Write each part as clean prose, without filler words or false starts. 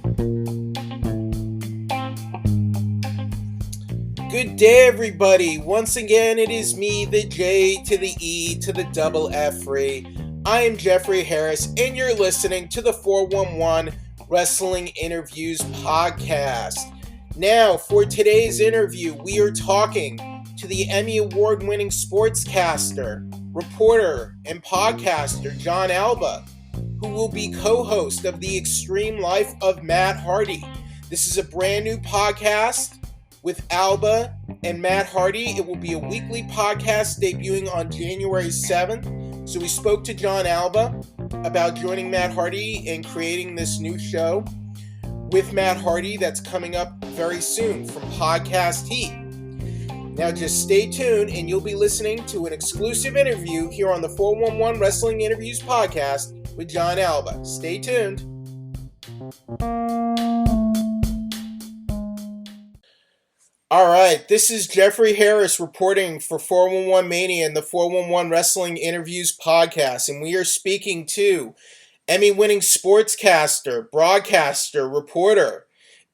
Good day, everybody. Once again, it is me, the J to the E to the double F Ray. I am Jeffrey Harris, and you're listening to the 411 Wrestling Interviews podcast. Now, for today's interview, we are talking to the Emmy Award-winning sportscaster, reporter, and podcaster John Alba, who will be co-host of The Extreme Life of Matt Hardy. This is a brand new podcast with Alba and Matt Hardy. It will be a weekly podcast debuting on January 7th. So we spoke to John Alba about joining Matt Hardy and creating this new show with Matt Hardy that's coming up very soon from Podcast Heat. Now just stay tuned and you'll be listening to an exclusive interview here on the 411 Wrestling Interviews podcast with John Alba. Stay tuned. All right, this is Jeffrey Harris reporting for 411 Mania and the 411 Wrestling Interviews podcast, and we are speaking to Emmy-winning sportscaster, broadcaster, reporter,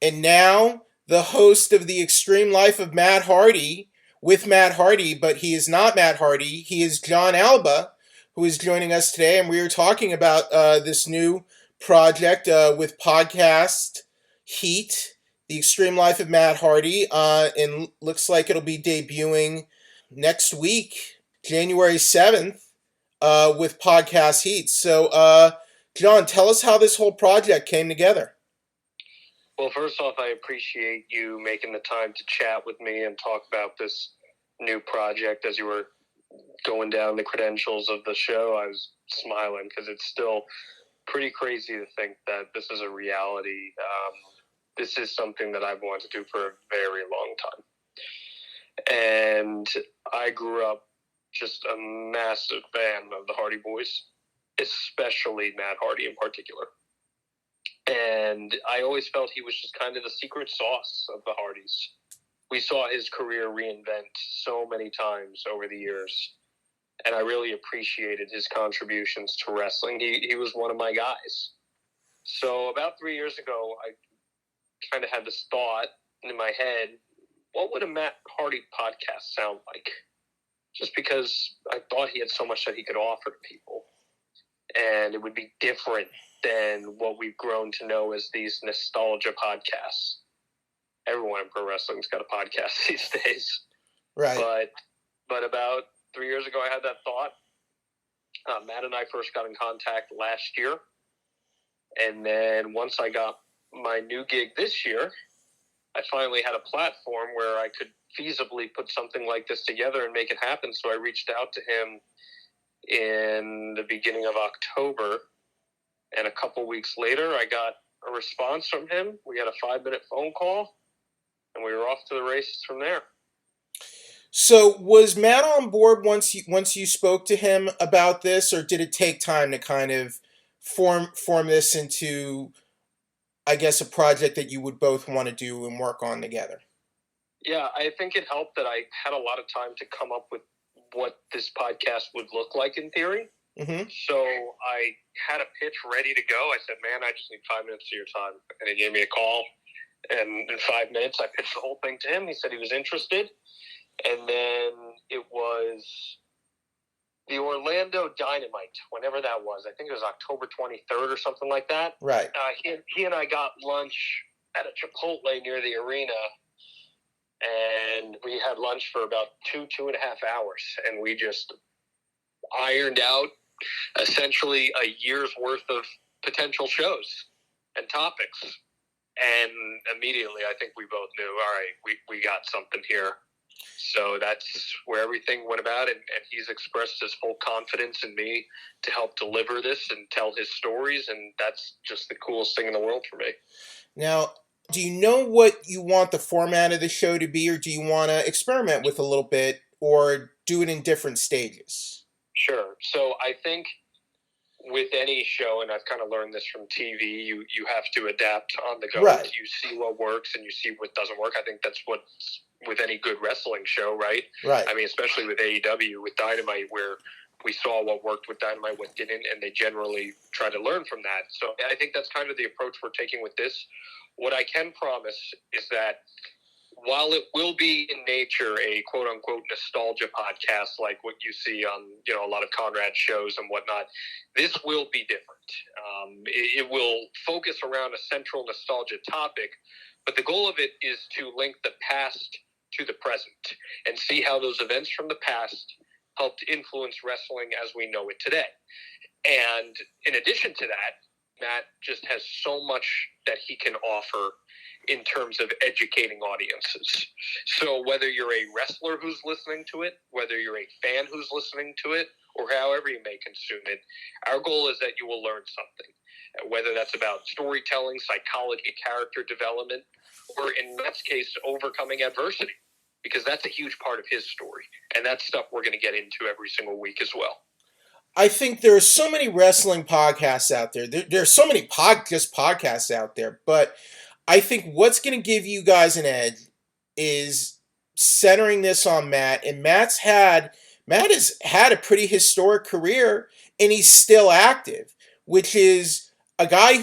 and now the host of The Extreme Life of Matt Hardy with Matt Hardy, but he is not Matt Hardy. He is John Alba, who is joining us today, and we are talking about this new project with Podcast Heat, The Extreme Life of Matt Hardy, and looks like it'll be debuting next week, January 7th, with Podcast Heat. So, John, tell us how this whole project came together. Well, first off, I appreciate you making the time to chat with me and talk about this new project. As you were going down the credentials of the show, I was smiling because it's still pretty crazy to think that this is a reality. This is something that I've wanted to do for a very long time. And I grew up just a massive fan of the Hardy Boys, especially Matt Hardy in particular. And I always felt he was just kind of the secret sauce of the Hardys. We saw his career reinvent so many times over the years, and I really appreciated his contributions to wrestling. He was one of my guys. So about 3 years ago, I kind of had this thought in my head, what would a Matt Hardy podcast sound like? Just because I thought he had so much that he could offer to people. And it would be different than what we've grown to know as these nostalgia podcasts. Everyone in pro wrestling's got a podcast these days. Right. But about 3 years ago, I had that thought. Matt and I first got in contact last year. And then once I got my new gig this year, I finally had a platform where I could feasibly put something like this together and make it happen. So I reached out to him in the beginning of October, and a couple weeks later I got a response from him. We had a 5-minute phone call, and we were off to the races from there. So was Matt on board once you spoke to him about this, or did it take time to kind of form this into, I guess, a project that you would both want to do and work on together? Yeah, I think it helped that I had a lot of time to come up with what this podcast would look like in theory. Mm-hmm. So I had a pitch ready to go. I said, man, I just need 5 minutes of your time. And he gave me a call. And in 5 minutes, I pitched the whole thing to him. He said he was interested. And then it was the Orlando Dynamite, whenever that was. I think it was October 23rd or something like that. Right. He and I got lunch at a Chipotle near the arena, and we had lunch for about 2.5 hours, and we just ironed out essentially a year's worth of potential shows and topics. And immediately, I think we both knew, all right, we got something here. So that's where everything went about, and he's expressed his full confidence in me to help deliver this and tell his stories, and that's just the coolest thing in the world for me. Now, do you know what you want the format of the show to be, or do you want to experiment with a little bit, or do it in different stages? Sure. So I think with any show, and I've kind of learned this from TV, you have to adapt on the go. Right. You see what works and you see what doesn't work. I think that's what's with any good wrestling show, right? Right. I mean, especially with AEW, with Dynamite, where we saw what worked with Dynamite, what didn't, and they generally try to learn from that. So I think that's kind of the approach we're taking with this. What I can promise is that while it will be in nature a quote-unquote nostalgia podcast like what you see on a lot of Conrad's shows and whatnot, this will be different. It will focus around a central nostalgia topic, but the goal of it is to link the past to the present and see how those events from the past helped influence wrestling as we know it today. And in addition to that, Matt just has so much that he can offer in terms of educating audiences. So whether you're a wrestler who's listening to it, whether you're a fan who's listening to it, or however you may consume it, our goal is that you will learn something, whether that's about storytelling, psychology, character development, or in Matt's case, overcoming adversity, because that's a huge part of his story. And that's stuff we're going to get into every single week as well. I think there are so many wrestling podcasts out there. There are so many podcasts out there, but I think what's going to give you guys an edge is centering this on Matt. And Matt has had a pretty historic career, and he's still active, which is a guy,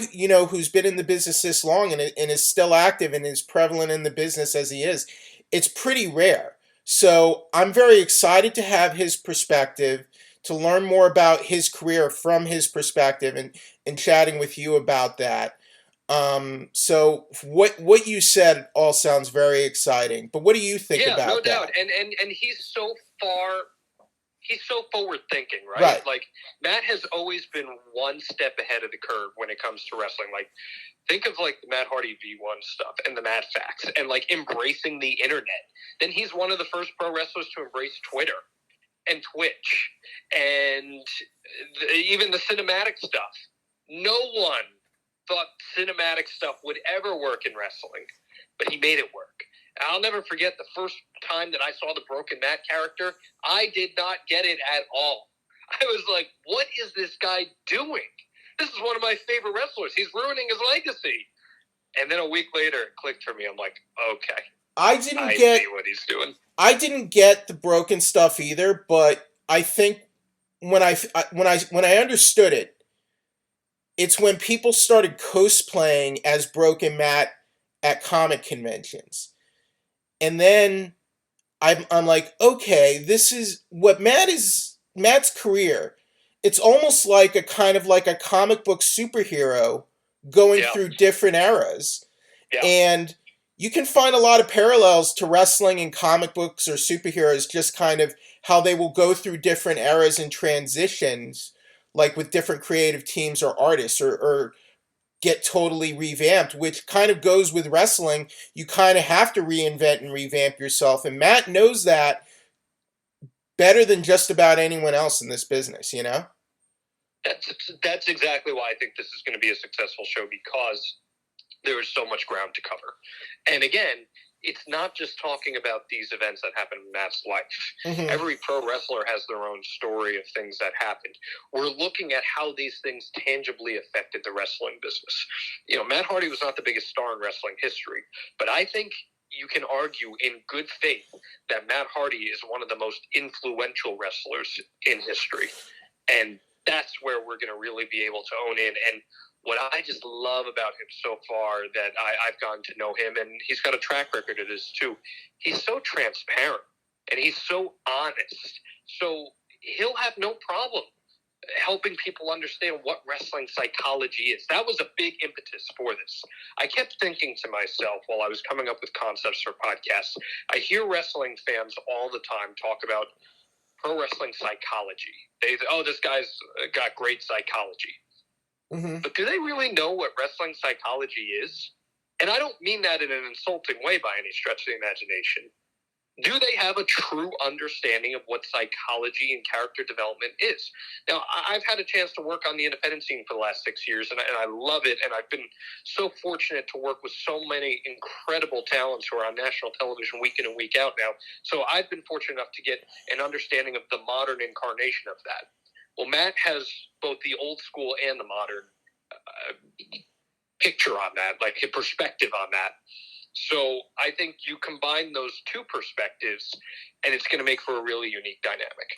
who's been in the business this long and is still active and is prevalent in the business as he is. It's pretty rare. So I'm very excited to have his perspective, to learn more about his career from his perspective, and chatting with you about that. So what you said all sounds very exciting, but what do you think about that? Yeah, no doubt. And he's so forward thinking, right? Like, Matt has always been one step ahead of the curve when it comes to wrestling. Like, think of like the Matt Hardy V1 stuff and the Matt Facts and like embracing the internet. Then he's one of the first pro wrestlers to embrace Twitter and Twitch and even the cinematic stuff. No one thought cinematic stuff would ever work in wrestling, but he made it work. I'll never forget the first time that I saw the Broken Matt character. I did not get it at all. I was like, what is this guy doing? This is one of my favorite wrestlers. He's ruining his legacy. And then a week later, it clicked for me. I'm like, okay. I see what he's doing. I didn't get the Broken stuff either, but I think when I understood it, it's when people started cosplaying as Broken Matt at comic conventions. And then I'm like, okay, this is what Matt's career. It's almost like a kind of like a comic book superhero going through different eras. Yeah. And you can find a lot of parallels to wrestling and comic books or superheroes, just kind of how they will go through different eras and transitions, like with different creative teams or artists, or get totally revamped, which kind of goes with wrestling. You kind of have to reinvent and revamp yourself. And Matt knows that better than just about anyone else in this business, That's exactly why I think this is going to be a successful show, because there is so much ground to cover. And again, it's not just talking about these events that happen in Matt's life. Mm-hmm. Every pro wrestler has their own story of things that happened. We're looking at how these things tangibly affected the wrestling business. Matt Hardy was not the biggest star in wrestling history, but I think you can argue in good faith that Matt Hardy is one of the most influential wrestlers in history. And that's where we're going to really be able to own in. And what I just love about him so far, that I've gotten to know him, and he's got a track record of this too, he's so transparent and he's so honest. So he'll have no problem helping people understand what wrestling psychology is. That was a big impetus for this. I kept thinking to myself while I was coming up with concepts for podcasts, I hear wrestling fans all the time talk about pro wrestling psychology. This guy's got great psychology. Mm-hmm. But do they really know what wrestling psychology is? And I don't mean that in an insulting way by any stretch of the imagination. Do they have a true understanding of what psychology and character development is? Now, I've had a chance to work on the independent scene for the last 6 years, and I love it, and I've been so fortunate to work with so many incredible talents who are on national television week in and week out now. So I've been fortunate enough to get an understanding of the modern incarnation of that. Well, Matt has both the old school and the modern picture on that, like a perspective on that. So I think you combine those two perspectives, and it's going to make for a really unique dynamic.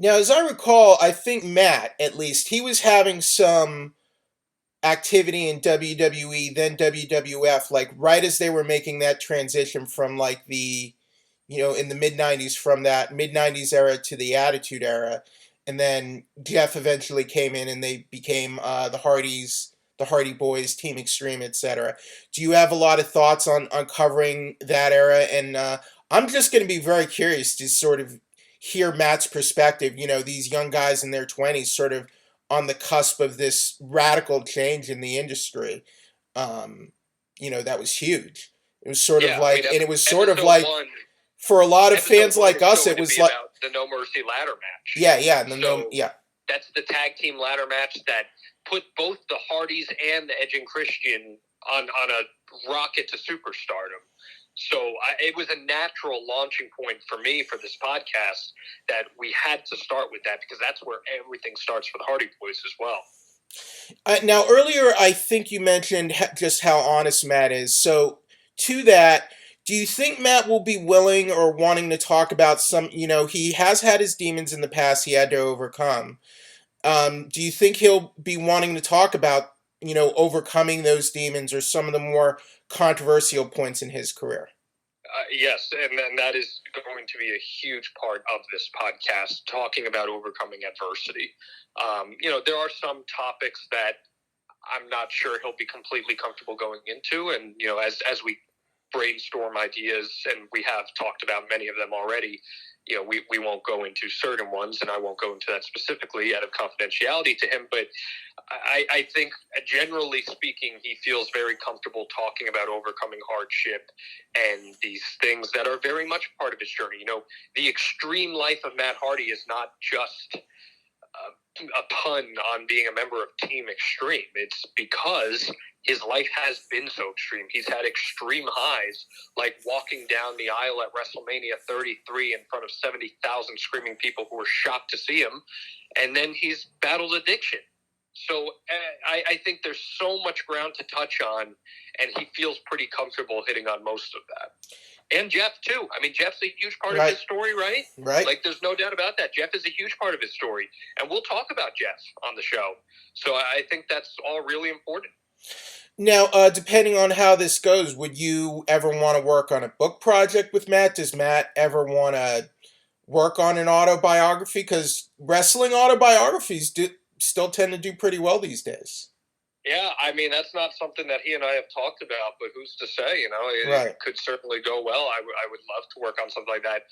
Now, as I recall, I think Matt, at least, he was having some activity in WWE, then WWF, like right as they were making that transition from like the, in the mid 90s, from that mid 90s era to the Attitude Era. And then Jeff eventually came in and they became the Hardys, the Hardy Boys, Team Extreme, etc. Do you have a lot of thoughts on covering that era? And I'm just going to be very curious to sort of hear Matt's perspective. These young guys in their 20s sort of on the cusp of this radical change in the industry. That was huge. It was sort of Yeah, I mean, like, and it was sort of episode like, one, for a lot of episode fans one like was us, going it to was be like, about the No Mercy ladder match. yeah, So yeah, that's the tag team ladder match that put both the Hardys and the Edge and Christian on a rocket to superstardom. So it was a natural launching point for me for this podcast that we had to start with that because that's where everything starts for the Hardy Boys as well. Now, earlier, I think you mentioned just how honest Matt is. So, to that, do you think Matt will be willing or wanting to talk about some, he has had his demons in the past he had to overcome. Do you think he'll be wanting to talk about, overcoming those demons or some of the more controversial points in his career? Yes, and then that is going to be a huge part of this podcast, talking about overcoming adversity. There are some topics that I'm not sure he'll be completely comfortable going into, and as we brainstorm ideas, and we have talked about many of them already, we won't go into certain ones, and I won't go into that specifically out of confidentiality to him, but I think generally speaking, he feels very comfortable talking about overcoming hardship and these things that are very much part of his journey. The extreme life of Matt Hardy is not just a pun on being a member of Team Extreme. It's because his life has been so extreme. He's had extreme highs, like walking down the aisle at WrestleMania 33 in front of 70,000 screaming people who were shocked to see him. And then he's battled addiction. So I think there's so much ground to touch on, and he feels pretty comfortable hitting on most of that. And Jeff, too. I mean, Jeff's a huge part of his story, right? Right. Like, there's no doubt about that. Jeff is a huge part of his story. And we'll talk about Jeff on the show. So I think that's all really important. Now, depending on how this goes, would you ever want to work on a book project with Matt? Does Matt ever want to work on an autobiography? Because wrestling autobiographies still tend to do pretty well these days. Yeah, I mean, that's not something that he and I have talked about, but who's to say, It could certainly go well. I would love to work on something like that.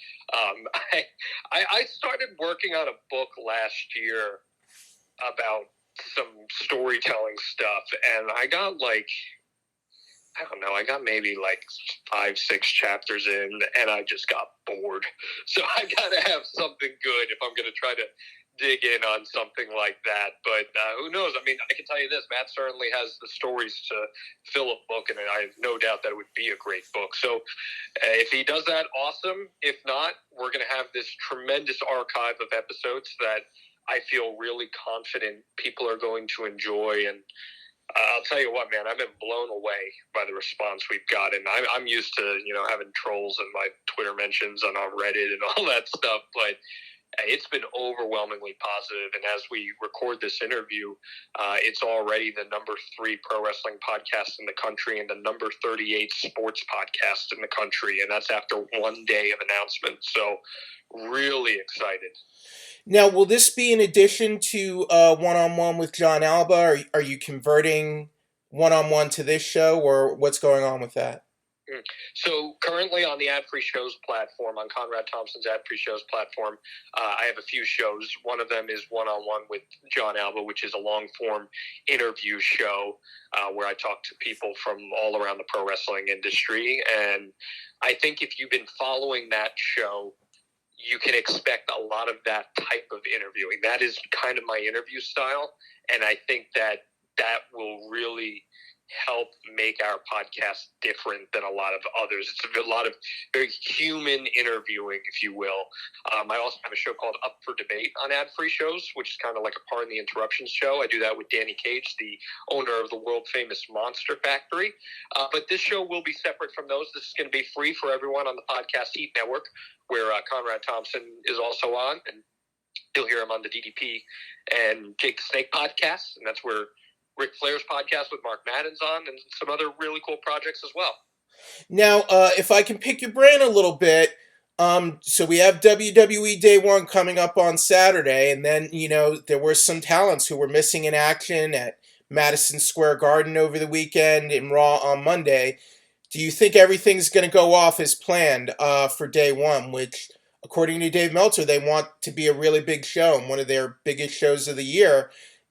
I started working on a book last year about some storytelling stuff, and I got I got maybe 5-6 chapters in, and I just got bored. So I got to have something good if I'm going to try to dig in on something like that. But who knows? I mean, I can tell you this, Matt certainly has the stories to fill a book, and I have no doubt that it would be a great book. So if he does that, awesome. If not, we're going to have this tremendous archive of episodes that I feel really confident people are going to enjoy. And I'll tell you what, man, I've been blown away by the response we've gotten. I'm used to, having trolls and my Twitter mentions on Reddit and all that stuff, but it's been overwhelmingly positive. And as we record this interview, it's already the number 3 pro wrestling podcast in the country and the number 38 sports podcast in the country. And that's after one day of announcements. So really excited. Now, will this be in addition to one-on-one with John Alba? Are you converting one-on-one to this show, or what's going on with that? So currently on the Ad Free Shows platform, on Conrad Thompson's Ad Free Shows platform, I have a few shows. One of them is one-on-one with John Alba, which is a long-form interview show where I talk to people from all around the pro wrestling industry. And I think if you've been following that show, you can expect a lot of that type of interviewing. That is kind of my interview style, and I think that will really help make our podcast different than a lot of others. It's a lot of very human interviewing, if you will. I also have a show called Up for Debate on Ad Free Shows, which is kind of like a Pardon the Interruptions show. I do that with Danny Cage, the owner of the world-famous Monster Factory. But this show will be separate from those. This is going to be free for everyone on the Podcast Heat Network, where Conrad Thompson is also on. And You'll hear him on the DDP and Jake the Snake podcast, and that's where Ric Flair's podcast with Mark Madden's on, and some other really cool projects as well. Now, if I can pick your brain a little bit, so we have WWE Day One coming up on Saturday, and then there were some talents who were missing in action at Madison Square Garden over the weekend and Raw on Monday. Do you think everything's going to go off as planned for Day One, which, according to Dave Meltzer, they want to be a really big show and one of their biggest shows of the year?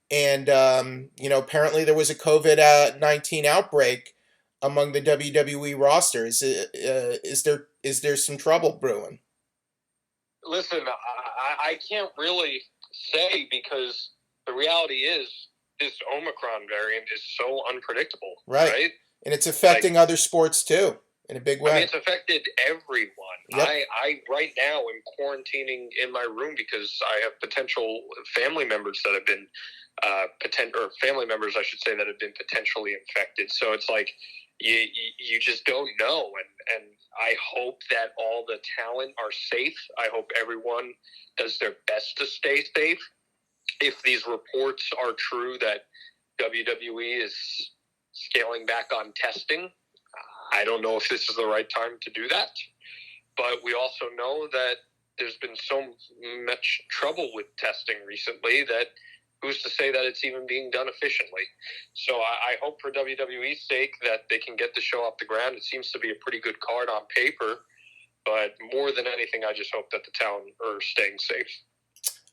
And apparently there was a COVID-19 outbreak among the WWE rosters. Is there some trouble brewing? Listen, I can't really say, because the reality is this Omicron variant is so unpredictable, right? And it's affecting other sports too in a big way. I mean, it's affected everyone. Yep. I right now am quarantining in my room because I have potential family members that have been family members, I should say, that have been potentially infected. So it's like you just don't know, and I hope that all the talent are safe. I hope everyone does their best to stay safe. If these reports are true that WWE is scaling back on testing, I don't know if this is the right time to do that. But we also know that there's been so much trouble with testing recently that who's to say that it's even being done efficiently? So I hope for WWE's sake that they can get the show off the ground. It seems to be a pretty good card on paper, but more than anything, I just hope that the talent are staying safe.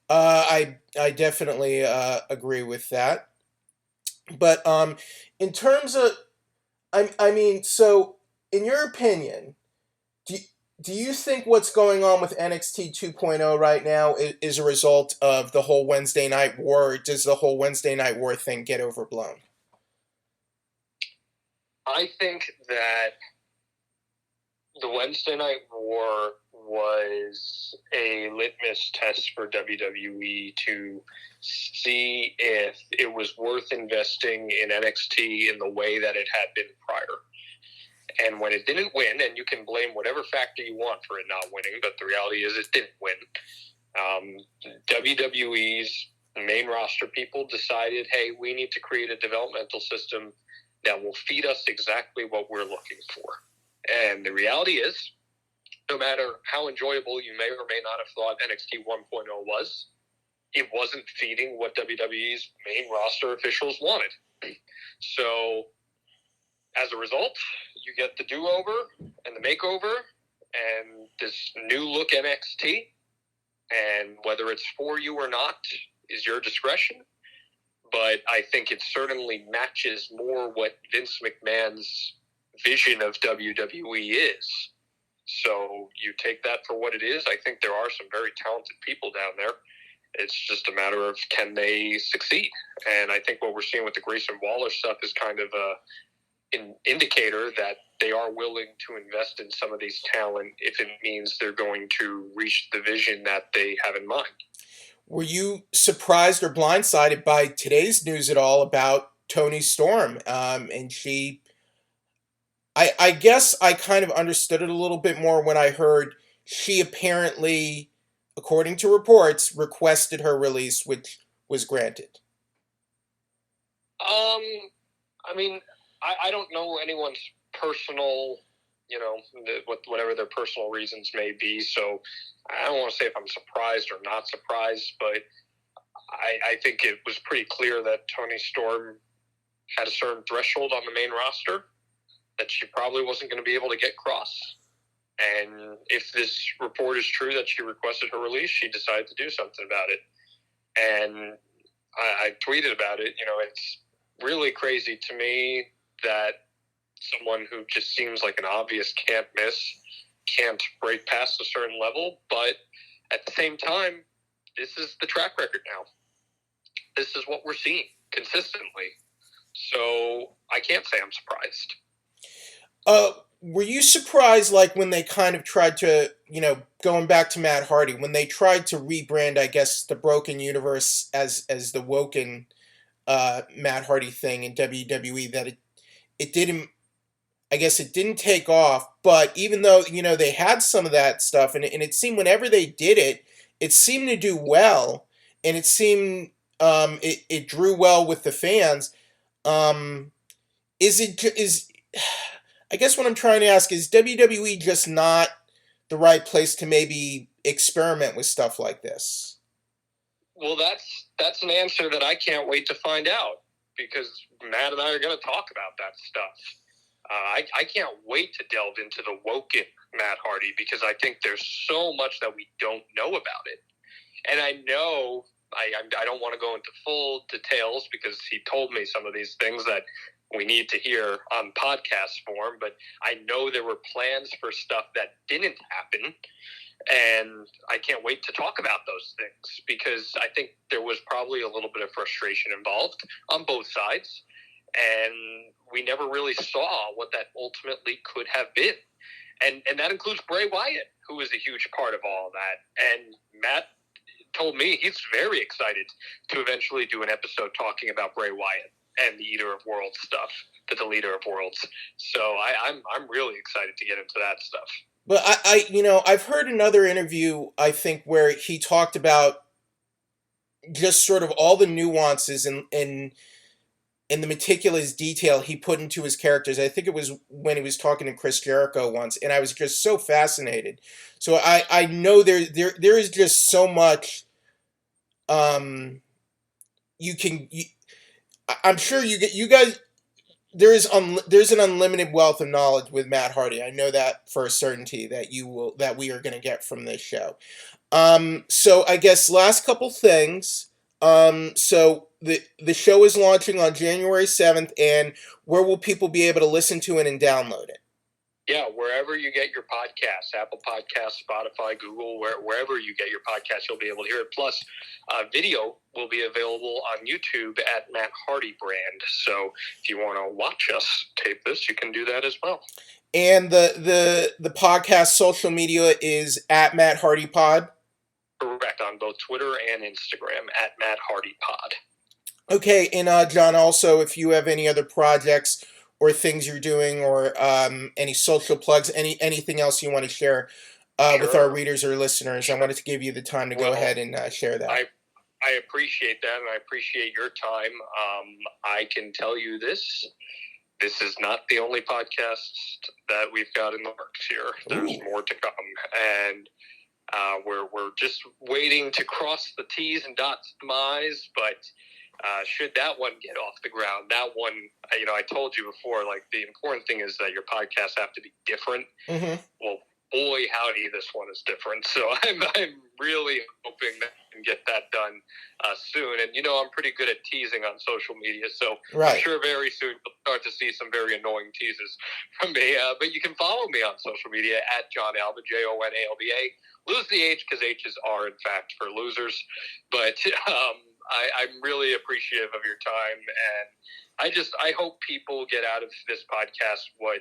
I definitely agree with that. But in terms of, I mean, so in your opinion, do you think what's going on with NXT 2.0 right now is a result of the whole Wednesday Night War, or does the whole Wednesday Night War thing get overblown? I think that the Wednesday Night War was a litmus test for WWE to see if it was worth investing in NXT in the way that it had been prior. And when it didn't win, and you can blame whatever factor you want for it not winning, but the reality is it didn't win, WWE's main roster people decided, hey, we need to create a developmental system that will feed us exactly what we're looking for. And the reality is, no matter how enjoyable you may or may not have thought NXT 1.0 was, it wasn't feeding what WWE's main roster officials wanted. So, as a result, you get the do-over and the makeover and this new look NXT. And whether it's for you or not is your discretion. But I think it certainly matches more what Vince McMahon's vision of WWE is. So you take that for what it is. I think there are some very talented people down there. It's just a matter of, can they succeed? And I think what we're seeing with the Grayson Waller stuff is kind of an indicator that they are willing to invest in some of these talent if it means they're going to reach the vision that they have in mind. Were you surprised or blindsided by today's news at all about Toni Storm? And she, I guess I kind of understood it a little bit more when I heard she apparently, according to reports, requested her release, which was granted. I mean, I don't know anyone's personal, whatever their personal reasons may be. So I don't want to say if I'm surprised or not surprised, but I think it was pretty clear that Toni Storm had a certain threshold on the main roster that she probably wasn't going to be able to get crossed. And if this report is true that she requested her release, she decided to do something about it. And I tweeted about it. It's really crazy to me that someone who just seems like an obvious can't miss can't break past a certain level. But at the same time, this is the track record now. This is what we're seeing consistently. So I can't say I'm surprised. Were you surprised, like, when they kind of tried to, going back to Matt Hardy, when they tried to rebrand, I guess, the Broken Universe as the Woken Matt Hardy thing in WWE, that it didn't, I guess it didn't take off, but even though, they had some of that stuff, and it seemed whenever they did it, it seemed to do well, and it seemed it drew well with the fans. Um, is I guess what I'm trying to ask is WWE just not the right place to maybe experiment with stuff like this? Well, that's an answer that I can't wait to find out, because Matt and I are going to talk about that stuff. I can't wait to delve into the woken Matt Hardy, because I think there's so much that we don't know about it. And I know I don't want to go into full details, because he told me some of these things that we need to hear on podcast form, but I know there were plans for stuff that didn't happen, and I can't wait to talk about those things, because I think there was probably a little bit of frustration involved on both sides, and we never really saw what that ultimately could have been. And that includes Bray Wyatt, who is a huge part of all of that. And Matt told me he's very excited to eventually do an episode talking about Bray Wyatt and the Eater of Worlds stuff, the Deleter of Worlds. So I'm really excited to get into that stuff. But I've heard another interview, I think, where he talked about just sort of all the nuances and the meticulous detail he put into his characters. I think it was when he was talking to Chris Jericho once, and I was just so fascinated. So I know there is just so much I'm sure you guys, there's an unlimited wealth of knowledge with Matt Hardy. I know that for a certainty that we are going to get from this show. So I guess last couple things. So the show is launching on January 7th, and where will people be able to listen to it and download it? Yeah, wherever you get your podcasts, Apple Podcasts, Spotify, Google, wherever you get your podcasts, you'll be able to hear it. Plus, video will be available on YouTube at Matt Hardy Brand. So if you want to watch us tape this, you can do that as well. And the podcast social media is at Matt Hardy Pod? Correct, on both Twitter and Instagram at Matt Hardy Pod. Okay, and John, also, if you have any other projects or things you're doing, or any social plugs, anything else you want to share with our readers or listeners, I wanted to give you the time to go ahead and share that. I appreciate that, and I appreciate your time. I can tell you this is not the only podcast that we've got in the works here. There's more to come, and we're just waiting to cross the T's and dot the I's, but should that one get off the ground, that one, I told you before, like, the important thing is that your podcasts have to be different. Mm-hmm. Well, boy, howdy, this one is different. So I'm really hoping that we can get that done soon. And, I'm pretty good at teasing on social media, so right. I'm sure very soon you'll start to see some very annoying teases from me. But you can follow me on social media at John Alba, JONALBA. Lose the H, because H's are, in fact, for losers. But I'm really appreciative of your time, and I hope people get out of this podcast what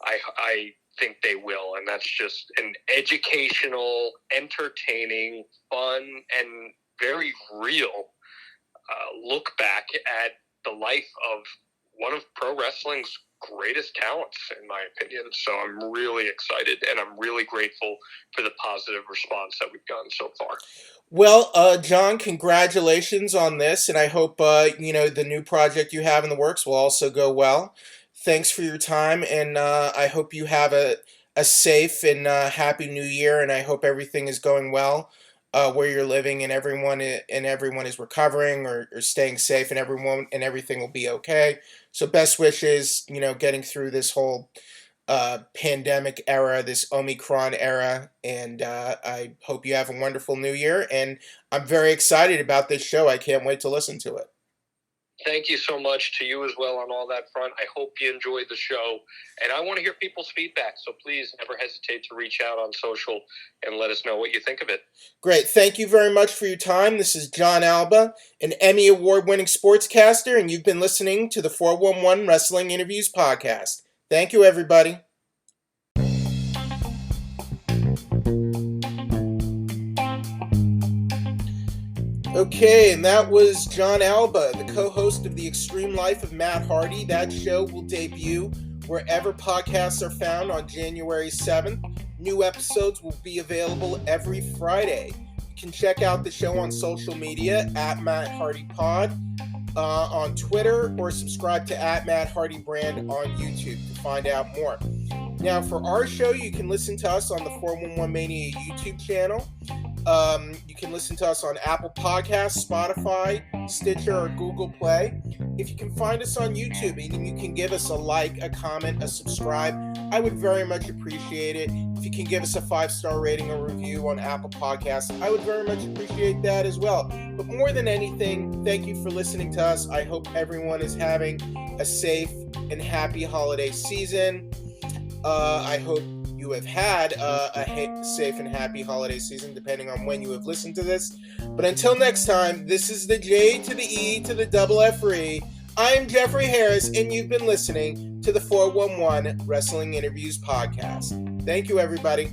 I think they will, and that's just an educational, entertaining, fun, and very real look back at the life of one of pro wrestling's greatest talents, in my opinion. So I'm really excited, and I'm really grateful for the positive response that we've gotten so far. Well, John, congratulations on this, and I hope the new project you have in the works will also go well. Thanks for your time, and I hope you have a safe and happy New Year, and I hope everything is going well where you're living, and everyone is recovering or staying safe, and everything will be okay. So best wishes, getting through this whole pandemic era, this Omicron era, and I hope you have a wonderful New Year, and I'm very excited about this show. I can't wait to listen to it. Thank you so much to you as well on all that front. I hope you enjoyed the show, and I want to hear people's feedback, so please never hesitate to reach out on social and let us know what you think of it. Great. Thank you very much for your time. This is John Alba, an Emmy Award-winning sportscaster, and you've been listening to the 411 Wrestling Interviews podcast. Thank you, everybody. Okay, and that was John Alba, the co-host of The Extreme Life of Matt Hardy. That show will debut wherever podcasts are found on January 7th. New episodes will be available every Friday. You can check out the show on social media at Matt Hardy Pod on Twitter, or subscribe to at Matt Hardy Brand on YouTube to find out more. Now, for our show, you can listen to us on the 411 Mania YouTube channel. You can listen to us on Apple Podcasts, Spotify, Stitcher, or Google Play. If you can find us on YouTube and you can give us a like, a comment, a subscribe, I would very much appreciate it. If you can give us a 5-star rating or review on Apple Podcasts, I would very much appreciate that as well. But more than anything, thank you for listening to us. I hope everyone is having a safe and happy holiday season. I hope you have had a safe and happy holiday season, depending on when you have listened to this. But until next time, this is the J to the E to the double F R. I am Jeffrey Harris, and you've been listening to the 411 Wrestling Interviews Podcast. Thank you, everybody.